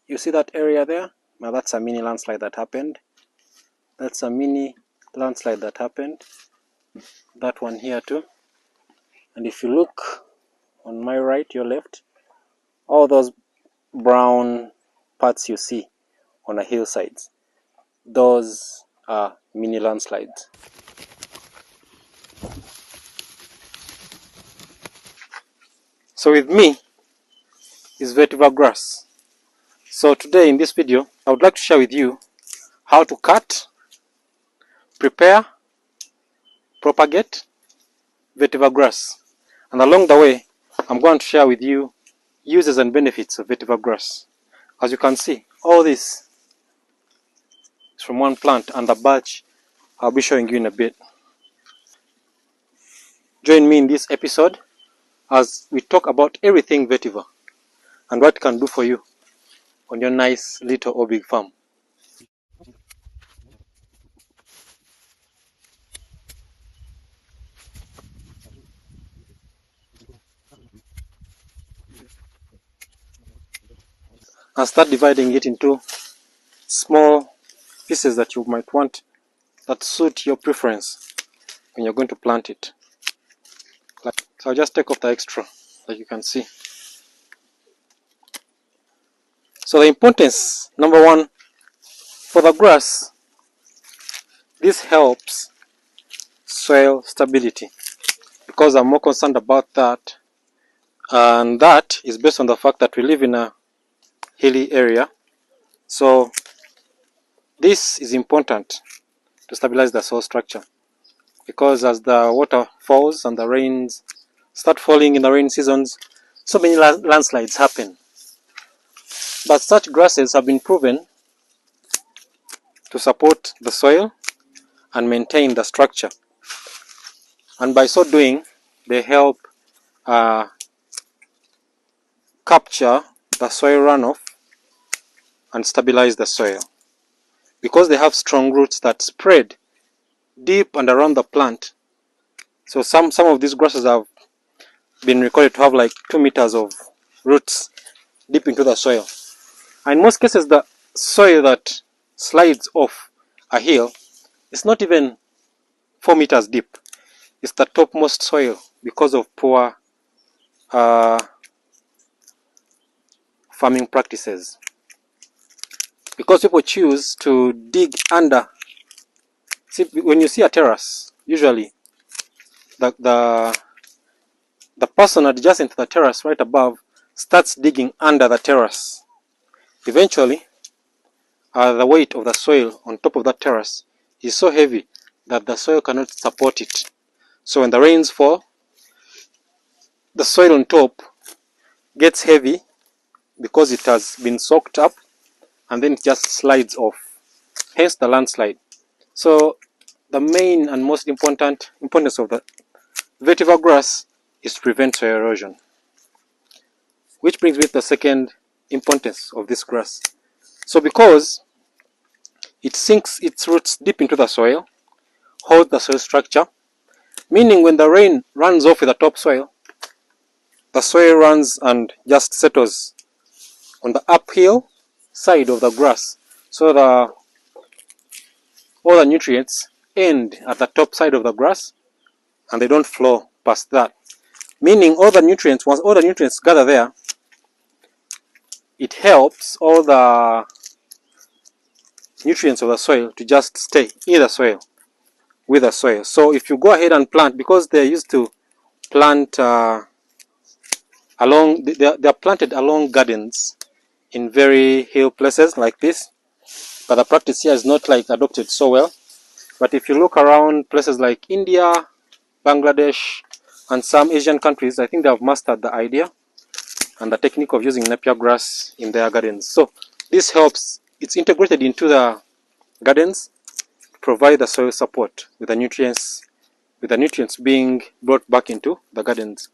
You see that area there? Now that's a mini landslide that happened. That's a mini landslide that happened. That one here too. And if you look on my right, your left, all those brown parts you see on the hillsides, those are mini landslides. So with me is vetiver grass. So today in this video, I would like to share with you how to cut, prepare, propagate vetiver grass. And along the way, I'm going to share with you uses and benefits of vetiver grass. As you can see, all this is from one plant, and the batch I'll be showing you in a bit. Join me in this episode as we talk about everything vetiver and what it can do for you on your nice little or big farm. And start dividing it into small pieces that you might want that suit your preference when you're going to plant it. So I'll just take off the extra, like you can see. So the importance, number one, for the grass, this helps soil stability, because I'm more concerned about that, and that is based on the fact that we live in a hilly area. So this is important to stabilize the soil structure, because as the water falls and the rains start falling in the rain seasons, so many landslides happen. But such grasses have been proven to support the soil and maintain the structure, and by so doing they help capture the soil runoff and stabilize the soil, because they have strong roots that spread deep and around the plant. So some of these grasses have been recorded to have like 2 meters of roots deep into the soil. And in most cases, the soil that slides off a hill is not even 4 meters deep. It's the topmost soil because of poor farming practices. Because people choose to dig under. See, when you see a terrace, usually the person adjacent to the terrace right above starts digging under the terrace. Eventually, the weight of the soil on top of that terrace is so heavy that the soil cannot support it. So when the rains fall, the soil on top gets heavy because it has been soaked up, and then it just slides off. Hence the landslide. So the main and most importance of the vetiver grass is to prevent soil erosion. Which brings me to the second importance of this grass. So because it sinks its roots deep into the soil, holds the soil structure, meaning when the rain runs off with the topsoil, the soil runs and just settles on the uphill side of the grass. So all the nutrients end at the top side of the grass and they don't flow past that. Meaning all the nutrients, once all the nutrients gather there, it helps all the nutrients of the soil to just stay in the soil, with the soil. So if you go ahead and plant, because they're used to plant they're planted along gardens in very hill places like this, but the practice here is not like adopted so well. But if you look around places like India, Bangladesh, and some Asian countries, I think they have mastered the idea and the technique of using napier grass in their gardens. So this helps, it's integrated into the gardens to provide the soil support with the nutrients being brought back into the gardens.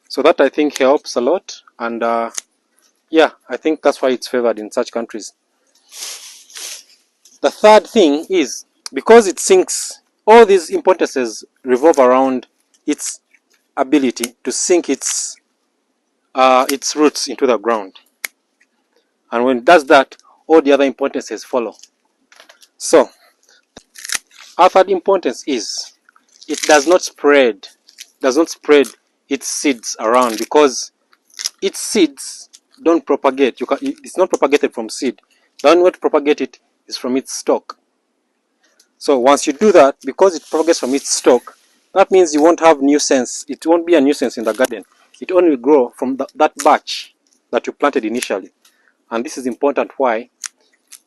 So that I think helps a lot, and yeah, I think that's why it's favored in such countries. The third thing is, because it sinks, all these importances revolve around its ability to sink its roots into the ground. And when it does that, all the other importances follow. So our third importance is it does not spread its seeds around, because its seeds don't propagate. It's not propagated from seed. The only way to propagate it is from its stalk. So once you do that, because it propagates from its stalk, that means you won't have nuisance. It won't be a nuisance in the garden. It only will grow from that batch that you planted initially. And this is important. Why?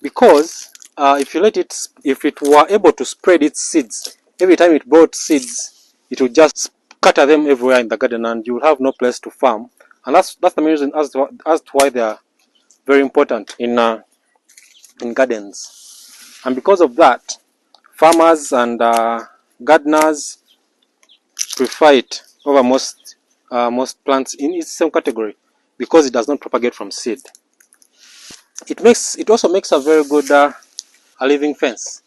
Because if it were able to spread its seeds, every time it brought seeds, it would just scatter them everywhere in the garden, and you will have no place to farm. And that's the main reason as to why they are very important in gardens. And because of that, farmers and gardeners prefer it over most plants in its same category, because it does not propagate from seed. It also makes a very good a living fence.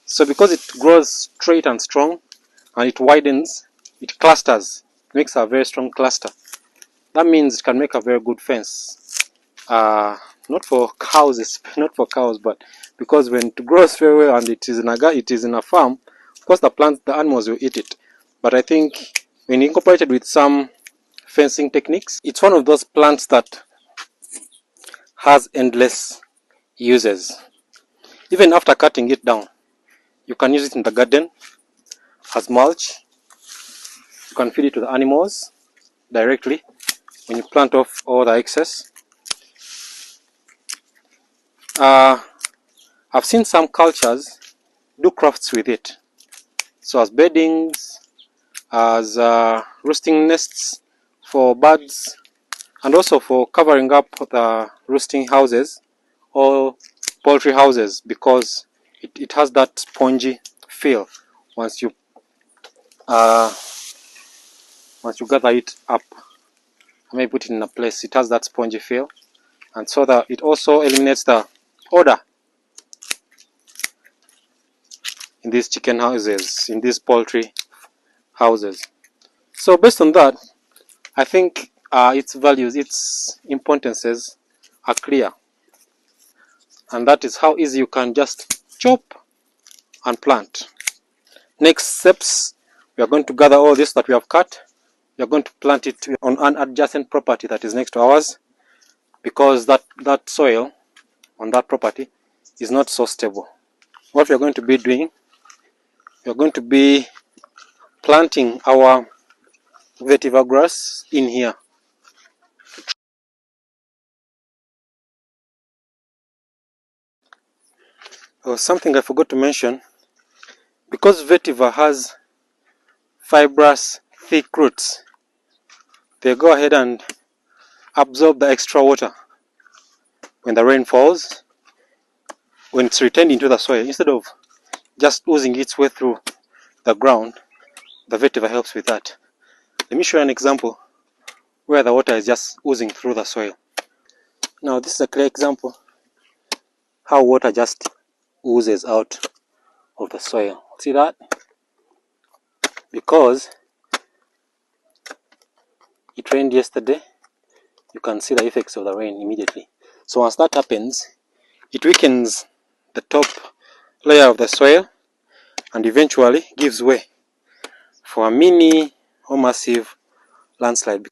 So because it grows straight and strong, and it widens, it clusters, it makes a very strong cluster. That means it can make a very good fence. Not for cows, not for cows, but because when it grows very well and it is in a farm, of course the animals will eat it. But I think when incorporated with some fencing techniques, it's one of those plants that has endless uses. Even after cutting it down, you can use it in the garden as mulch. You can feed it to the animals directly when you plant off all the excess. I've seen some cultures do crafts with it. So as beddings, as roosting nests for birds, and also for covering up the roosting houses or poultry houses, because it has that spongy feel once you uh, gather it up and maybe put it in a place. It has that spongy feel, and so that it also eliminates the odor in these chicken houses, in these poultry houses. So based on that, I think its values, its importances are clear, and that is how easy you can just chop and plant. Next steps, we are going to gather all this that we have cut. We are going to plant it on an adjacent property that is next to ours, because that soil on that property is not so stable. What we are going to be doing, we are going to be planting our vetiver grass in here. Something I forgot to mention, because vetiver has fibrous, thick roots, they go ahead and absorb the extra water when the rain falls. When it's retained into the soil, instead of just oozing its way through the ground, the vetiver helps with that. Let me show you an example where the water is just oozing through the soil. Now this is a clear example how water just oozes out of the soil. See that? Because it rained yesterday, you can see the effects of the rain immediately. So once that happens, it weakens the top layer of the soil and eventually gives way for a mini or massive landslide.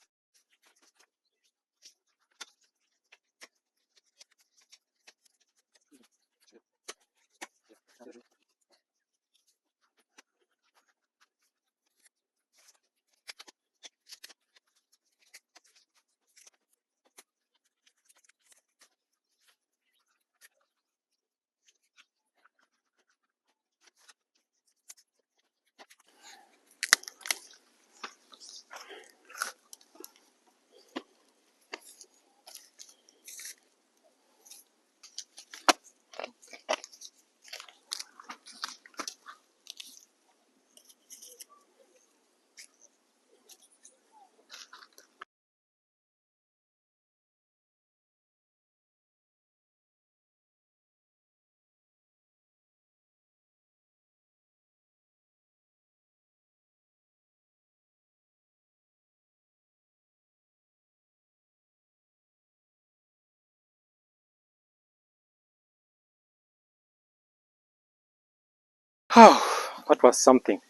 Oh, that was something.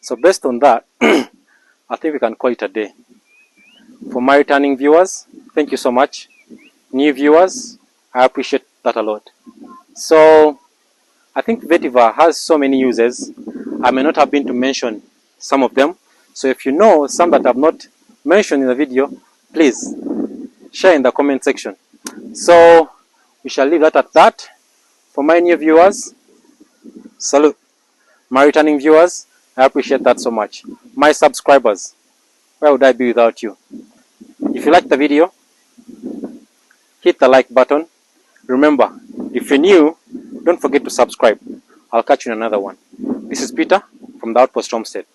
So based on that, I think we can call it a day. For my returning viewers, thank you so much. New viewers, I appreciate that a lot. So I think Vetiver has so many uses. I may not have been to mention some of them. So if you know some that I've not mentioned in the video, please share in the comment section. So we shall leave that at that. For my new viewers, salute. My returning viewers, I appreciate that so much. My subscribers, where would I be without you? If you like the video, hit the like button. Remember, if you're new, don't forget to subscribe. I'll catch you in another one. This is Peter from the Outpost Homestead.